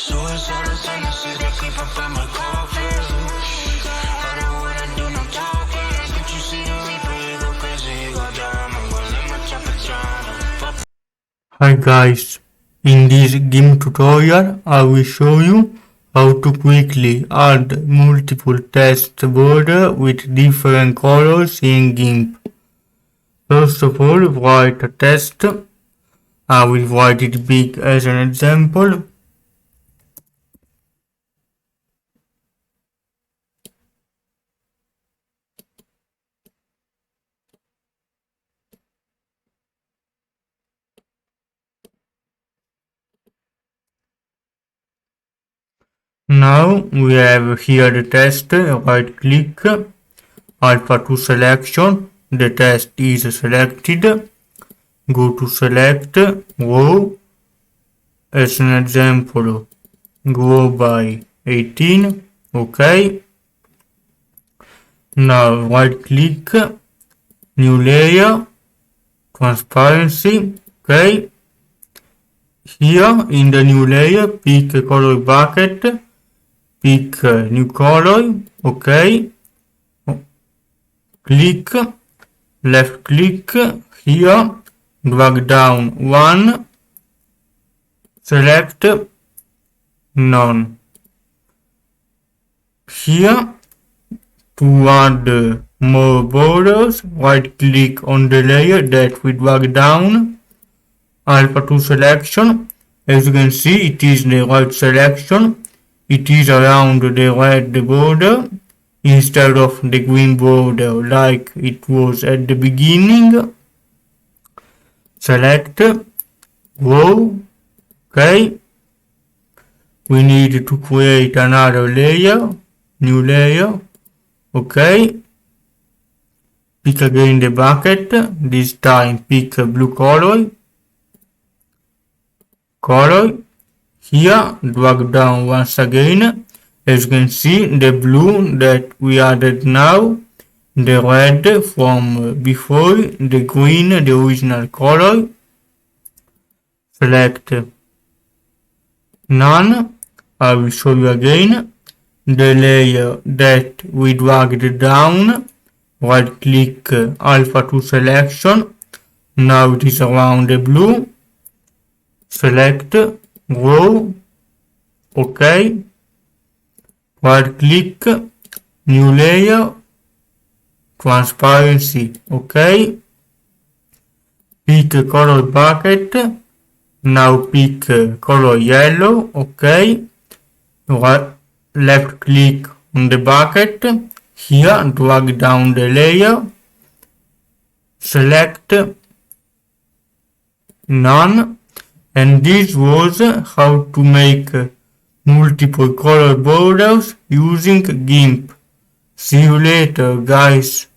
Suicidal tendencies that creep up in my coffin. I don't wanna do no talking. Can't you see the reaper? He go crazy, he go dumb. I'm gonna let my chopper drown. Hi guys, in this GIMP tutorial I will show you how to quickly add multiple text borders with different colors in GIMP. First of all, write a text. I will write it big as an example. Now we have here the text, right click, alpha to selection, the text is selected, go to select, row, as an example, grow by 18, ok. Now right click, new layer, transparency, ok. Here in the new layer, pick a color bucket, pick new color, ok. Click, left click, here, drag down one, select none. Here, to add more borders, right click on the layer that we drag down, alpha to selection. As you can see, it is the right selection. It is around the red border instead of the green border like it was at the beginning. Select row, ok. We need to create another layer, new layer, ok. Pick again the bucket, this time pick a blue color, here drag down once again. As you can see, the blue that we added now, the red from before, the green, the original color. Select none. I will show you again the layer that we dragged down. Right click, alpha to selection. Now it is around the blue. Select row, ok. Right click, new layer, transparency, ok. Pick a color bucket, now pick color yellow, ok. Left click on the bucket, here drag down the layer, select none, and this was how to make multiple color borders using GIMP. See you later, guys.